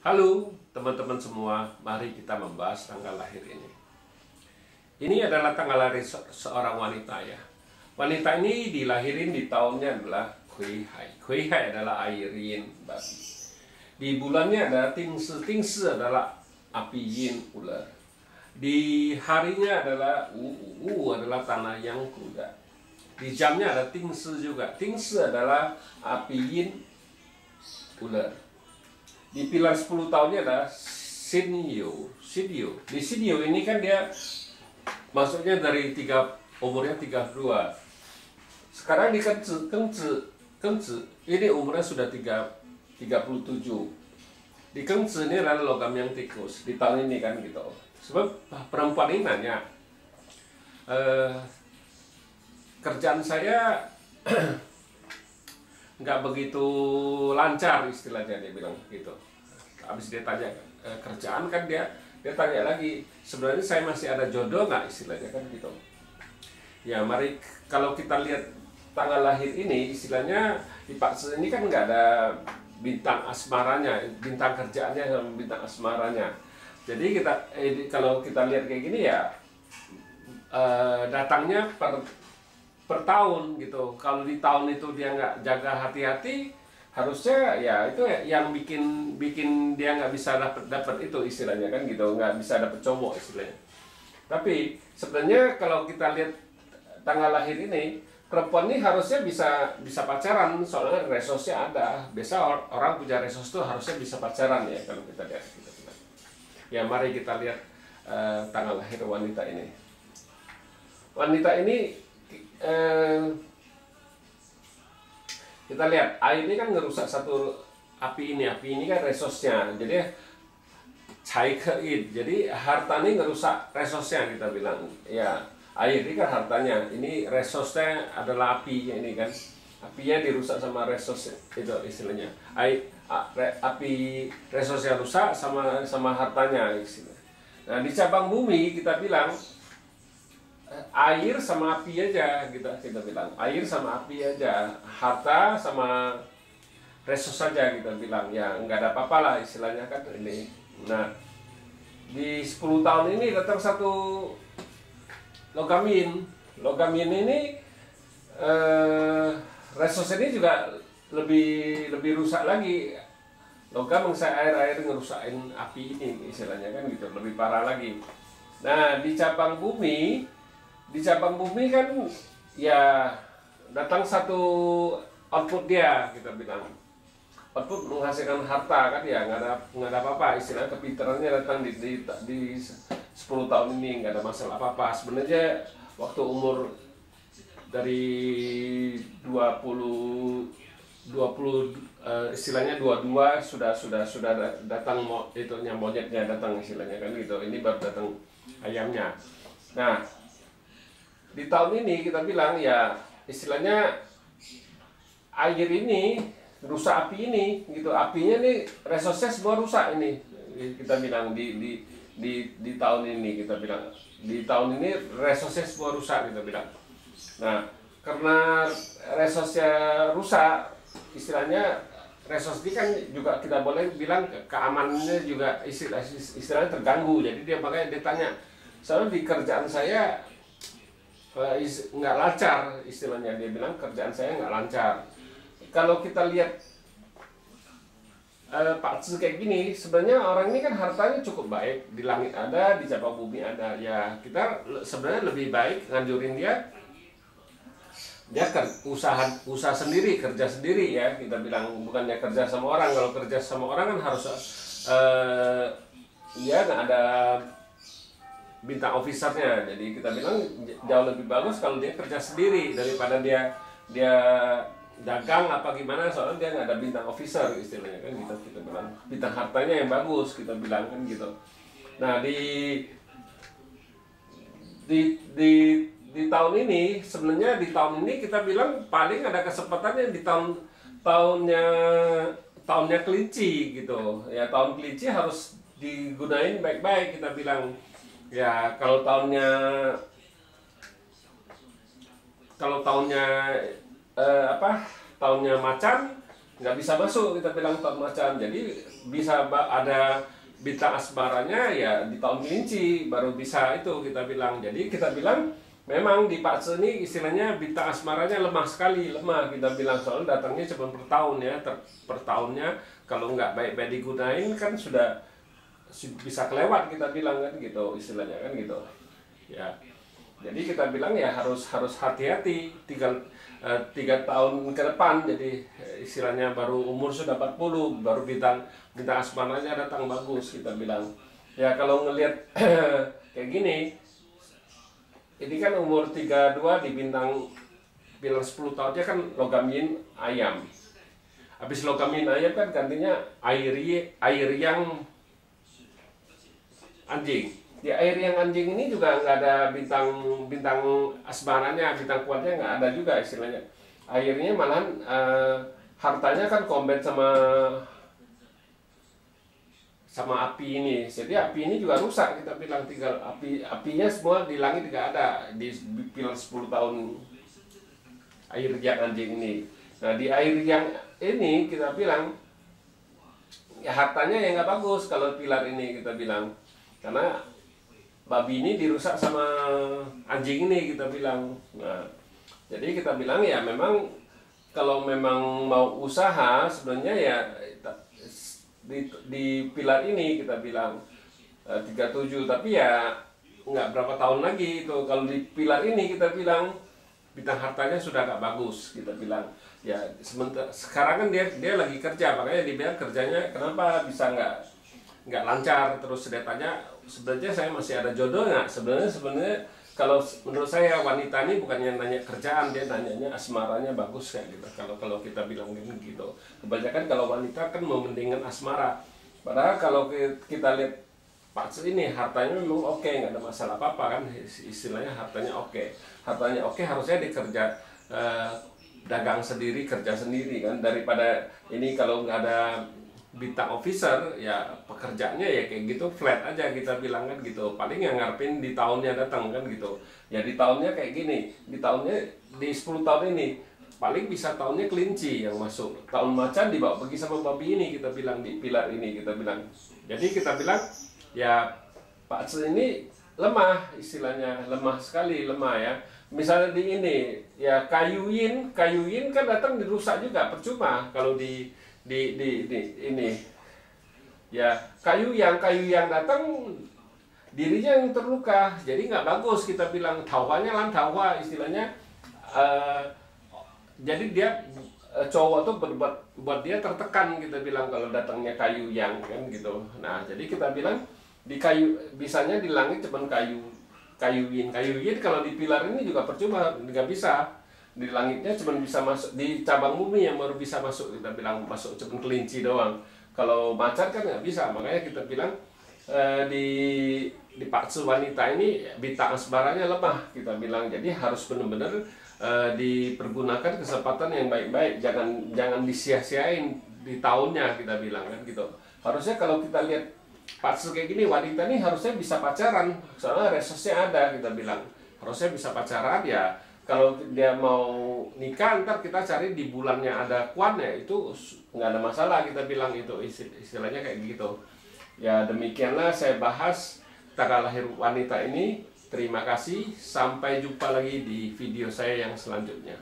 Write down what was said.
Halo teman-teman semua, mari kita membahas tanggal lahir ini. Ini adalah tanggal lahir seorang wanita ya. Wanita ini dilahirin di tahunnya adalah Kui Hai. Kui Hai adalah air yin babi. Di bulannya ada Tingsi. Tingsi adalah api yin ular. Di harinya adalah adalah tanah yang kuda. Di jamnya ada Tingsi juga. Tingsi adalah api yin ular. Di pilar 10 tahunnya ada Sinyo. Di Sinyo ini kan dia masuknya dari umurnya 32. Sekarang di Kengzi ini umurnya sudah 37. Di Kengzi ini adalah logam yang tikus di tahun ini kan gitu. Sebab perempuan ini nanya, kerjaan saya nggak begitu lancar istilahnya, dia bilang gitu. Habis dia tanya kerjaan kan dia tanya lagi, sebenarnya saya masih ada jodoh nggak istilahnya kan gitu. Ya mari kalau kita lihat tanggal lahir ini istilahnya di Pak ini kan nggak ada bintang asmaranya, bintang kerjaannya sama bintang asmaranya. Jadi kalau kita lihat kayak gini ya datangnya per tahun gitu. Kalau di tahun itu dia nggak jaga hati-hati, harusnya ya itu yang bikin dia nggak bisa dapat itu istilahnya kan gitu, nggak bisa dapat cowok istilahnya. Tapi sebenarnya kalau kita lihat tanggal lahir ini, perempuan ini harusnya bisa pacaran, soalnya resosnya ada. Biasa orang punya resos tuh harusnya bisa pacaran ya kalau kita lihat gitu. Ya mari kita lihat tanggal lahir wanita ini. Wanita ini kita lihat air ini kan ngerusak satu api ini kan resosnya, jadi cai keid, jadi harta ini ngerusak resosnya kita bilang ya. Air ini kan hartanya, ini resosnya adalah apinya ini kan, apinya dirusak sama resos itu istilahnya. Api resosnya rusak sama hartanya istilahnya. Nah di cabang bumi kita bilang air sama api aja, kita bilang air sama api aja, harta sama resos saja kita bilang ya, nggak ada apa-apa lah istilahnya kan ini. Nah di 10 tahun ini datang satu logamin ini resos ini juga lebih rusak lagi. Logam air ngerusakin api ini istilahnya kan gitu, lebih parah lagi. Nah di cabang bumi kan ya datang satu output dia, kita bilang output menghasilkan harta kan ya, nggak ada apa-apa istilahnya. Kepintarannya datang di 10 tahun ini nggak ada masalah apa-apa. Sebenarnya waktu umur dari 20 istilahnya 22 sudah datang monyetnya datang istilahnya kan gitu. Ini baru datang ayamnya. Nah di tahun ini kita bilang ya istilahnya air ini rusak api ini gitu. Apinya nih resosnya semua rusak ini, kita bilang di tahun ini, kita bilang di tahun ini resosnya semua rusak kita bilang. Nah karena resosnya rusak istilahnya, resos ini kan juga kita boleh bilang keamanannya juga istilahnya terganggu. Jadi makanya dia tanya, soalnya di kerjaan saya nggak lancar istilahnya, dia bilang kerjaan saya nggak lancar. Kalau kita lihat Pak Tzu kayak gini, sebenarnya orang ini kan hartanya cukup baik, di langit ada, di cabang bumi ada. Ya kita sebenarnya lebih baik nganjurin dia usaha sendiri, kerja sendiri ya, kita bilang, bukannya kerja sama orang. Kalau kerja sama orang kan harus dia nggak ada bintang officernya. Jadi kita bilang jauh lebih bagus kalau dia kerja sendiri daripada dia dagang apa gimana, soalnya dia nggak ada bintang officer istilahnya kan gitu. Kita bilang bintang hartanya yang bagus, kita bilang kan gitu. Nah di tahun ini, sebenarnya di tahun ini kita bilang paling ada kesempatannya di tahunnya kelinci gitu ya. Tahun kelinci harus digunain baik-baik, kita bilang ya. Kalau tahunnya tahunnya macan nggak bisa masuk kita bilang tahun macan. Jadi bisa ada bintang asmaranya ya di tahun kelinci baru bisa itu kita bilang. Jadi kita bilang memang di Pace ini istilahnya bintang asmaranya lemah sekali, lemah kita bilang, soalnya datangnya cuma per tahun ya, per tahunnya kalau nggak baik-baik digunain kan sudah bisa kelewat kita bilang kan gitu istilahnya kan gitu ya. Jadi kita bilang ya harus hati-hati 3 tahun ke depan, jadi istilahnya baru umur sudah 40 baru bintang asmaranya datang bagus kita bilang ya. Kalau ngelihat kayak gini, ini kan umur 32 di bintang pilar 10 tahunnya kan logam yin ayam. Habis logam yin ayam kan gantinya air yang anjing. Di air yang anjing ini juga nggak ada bintang asmaranya, bintang kuatnya nggak ada juga istilahnya. Airnya malahan hartanya kan combat sama api ini. Jadi api ini juga rusak kita bilang, tinggal apinya semua di langit nggak ada di pilar 10 tahun air yang anjing ini. Nah di air yang ini kita bilang ya hartanya yang nggak bagus kalau pilar ini kita bilang, karena babi ini dirusak sama anjing ini kita bilang. Nah, jadi kita bilang ya memang kalau memang mau usaha sebenarnya ya di pilar ini kita bilang 37, tapi ya nggak berapa tahun lagi itu kalau di pilar ini kita bilang bintang hartanya sudah nggak bagus kita bilang ya. Sekarang kan dia lagi kerja, makanya dibilang kerjanya kenapa bisa nggak lancar. Terus dia tanya sebenarnya saya masih ada jodoh nggak? Sebenarnya kalau menurut saya wanita ini bukannya nanya kerjaan, dia nanyanya asmaranya bagus kayak gitu. Kalau kita bilang gitu, kebanyakan kalau wanita kan mementingkan asmara. Padahal kalau kita lihat Pace ini hartanya memang oke, nggak ada masalah apa-apa kan, istilahnya hartanya oke harusnya dikerja dagang sendiri, kerja sendiri kan, daripada ini kalau nggak ada bintang officer ya pekerjaannya ya kayak gitu flat aja kita bilang kan gitu. Paling yang ngarepin di tahunnya datang kan gitu ya, di tahunnya kayak gini, di tahunnya di 10 tahun ini paling bisa tahunnya kelinci yang masuk, tahun macan dibawa pergi sama babi ini kita bilang di pilar ini kita bilang. Jadi kita bilang ya Pace ini lemah istilahnya, lemah sekali, lemah ya. Misalnya di ini ya kayu yin kan datang dirusak juga, percuma kalau di ini ya kayu yang datang dirinya yang terluka, jadi nggak bagus kita bilang. Tauhanya tawa istilahnya jadi dia cowok tuh buat dia tertekan kita bilang kalau datangnya kayu yang kan gitu. Nah jadi kita bilang di kayu bisanya di langit cuman kayu yin kalau di pilar ini juga percuma, nggak bisa. Di langitnya cuma bisa masuk di cabang bumi yang baru bisa masuk kita bilang, masuk cuma kelinci doang. Kalau macan kan nggak bisa, makanya kita bilang di Pace wanita ini bintang asmaranya lemah kita bilang. Jadi harus benar-benar dipergunakan kesempatan yang baik-baik, jangan disia-siain di tahunnya kita bilang kan gitu. Harusnya kalau kita lihat Pace kayak gini, wanita ini harusnya bisa pacaran, soalnya resesnya ada kita bilang, harusnya bisa pacaran ya. Kalau dia mau nikah ntar kita cari di bulannya ada kuan ya, itu nggak ada masalah kita bilang, itu istilahnya kayak gitu ya. Demikianlah saya bahas tanggal lahir wanita ini. Terima kasih, sampai jumpa lagi di video saya yang selanjutnya.